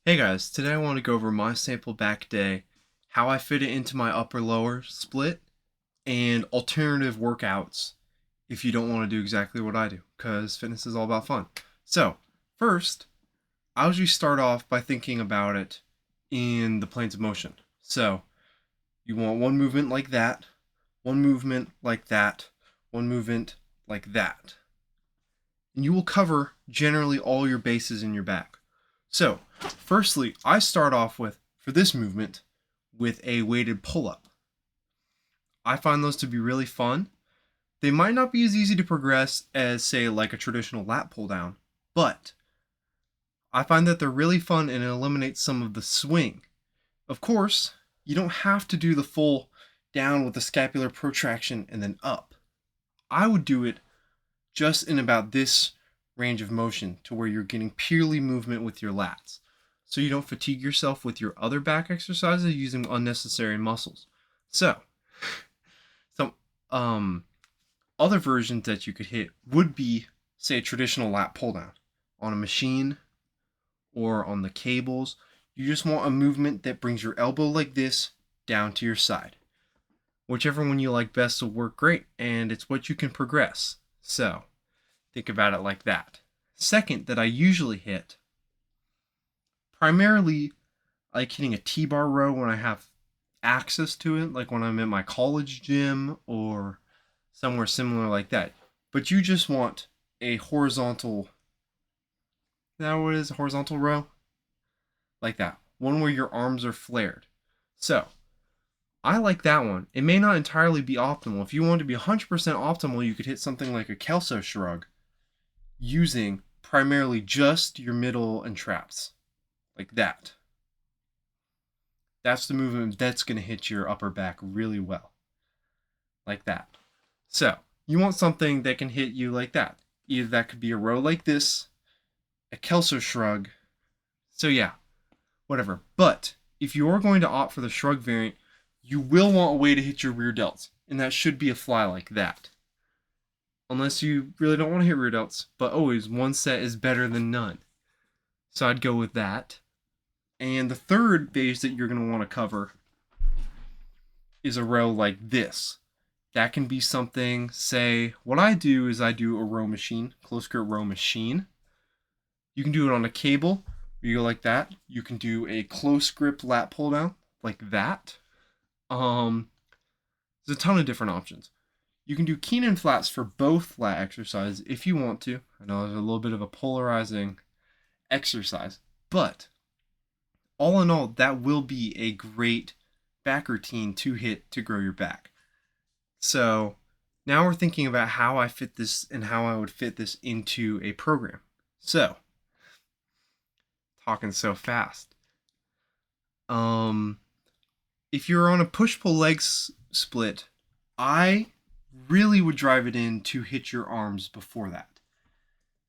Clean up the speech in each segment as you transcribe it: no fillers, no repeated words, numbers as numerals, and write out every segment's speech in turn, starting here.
Hey guys, today I want to go over my sample back day, how I fit it into my upper lower split, and alternative workouts if you don't want to do exactly what I do, because fitness is all about fun. So, first, I usually start off by thinking about it in the planes of motion. So, you want one movement like that, one movement like that, one movement like that. And you will cover generally all your bases in your back. So, firstly, I start off with, for this movement, with a weighted pull up. I find those to be really fun. They might not be as easy to progress as, say, like a traditional lat pull down, but I find that they're really fun and it eliminates some of the swing. Of course, you don't have to do the full down with the scapular protraction and then up. I would do it just in about this range of motion to where you're getting purely movement with your lats. So you don't fatigue yourself with your other back exercises using unnecessary muscles. So, some other versions that you could hit would be, say, a traditional lat pull down on a machine or on the cables. You just want a movement that brings your elbow like this down to your side. Whichever one you like best will work great, and it's what you can progress. So, think about it like that. Second, that I usually hit, primarily I like hitting a T-bar row when I have access to it, like when I'm at my college gym or somewhere similar like that. But you just want a horizontal, is that what it is? A horizontal row? Like that. One where your arms are flared. So, I like that one. It may not entirely be optimal. If you want to be 100% optimal, you could hit something like a Kelso shrug using primarily just your middle and traps. Like that. That's the movement that's going to hit your upper back really well. Like that. So, you want something that can hit you like that. Either that could be a row like this, a Kelso shrug. So, yeah, whatever. But if you're going to opt for the shrug variant, you will want a way to hit your rear delts. And that should be a fly like that. Unless you really don't want to hit rear delts. But always, one set is better than none. So I'd go with that. And the third base that you're going to want to cover is a row like this. That can be something, say, what I do is I do a row machine, close grip row machine. You can do it on a cable, you go like that. You can do a close grip lat pull down, like that. There's a ton of different options. You can do Keenan flats for both lat exercises if you want to. I know there's a little bit of a polarizing exercise, but all in all, that will be a great back routine to hit to grow your back. So now we're thinking about how I fit this and how I would fit this into a program. So, talking so fast. Um, if you're on a push-pull legs split, I really would drive it in to hit your arms before that.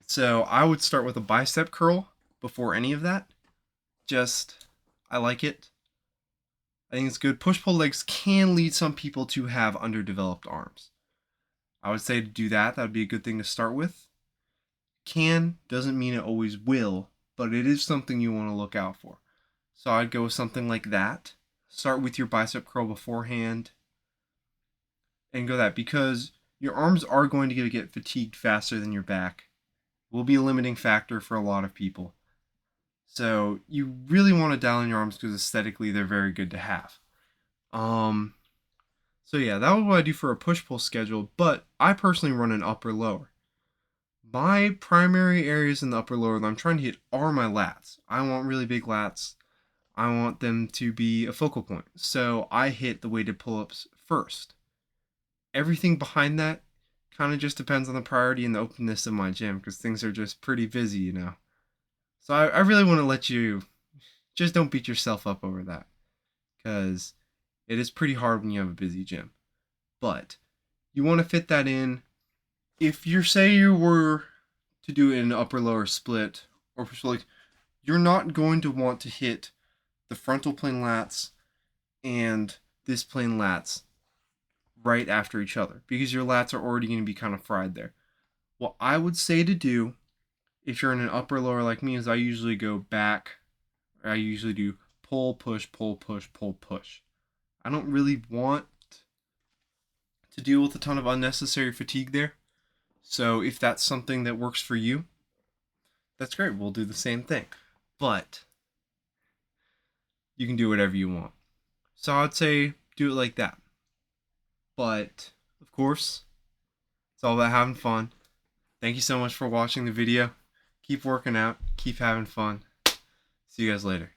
So I would start with a bicep curl before any of that. Just, I like it. I think it's good. Push-pull legs can lead some people to have underdeveloped arms. I would say to do that, that would be a good thing to start with. Can doesn't mean it always will, but it is something you want to look out for. So I'd go with something like that. Start with your bicep curl beforehand and go that because your arms are going to get fatigued faster than your back. Will be a limiting factor for a lot of people. So you really want to dial in your arms because aesthetically they're very good to have. So yeah, that was what I do for a push-pull schedule, but I personally run an upper lower. My primary areas in the upper lower that I'm trying to hit are my lats. I want really big lats. I want them to be a focal point. So I hit the weighted pull-ups first. Everything behind that kind of just depends on the priority and the openness of my gym because things are just pretty busy, you know. So I really want to let you just don't beat yourself up over that because it is pretty hard when you have a busy gym. But you want to fit that in. If you say you were to do an upper lower split or like you're not going to want to hit the frontal plane lats and this plane lats right after each other because your lats are already going to be kind of fried there. What I would say to do if you're in an upper lower like me is I usually go back I usually do pull, push, pull, push, pull, push. I don't really want to deal with a ton of unnecessary fatigue there. So if that's something that works for you, that's great. We'll do the same thing. But you can do whatever you want. So I'd say do it like that. But of course, it's all about having fun. Thank you so much for watching the video. Keep working out, keep having fun. See you guys later.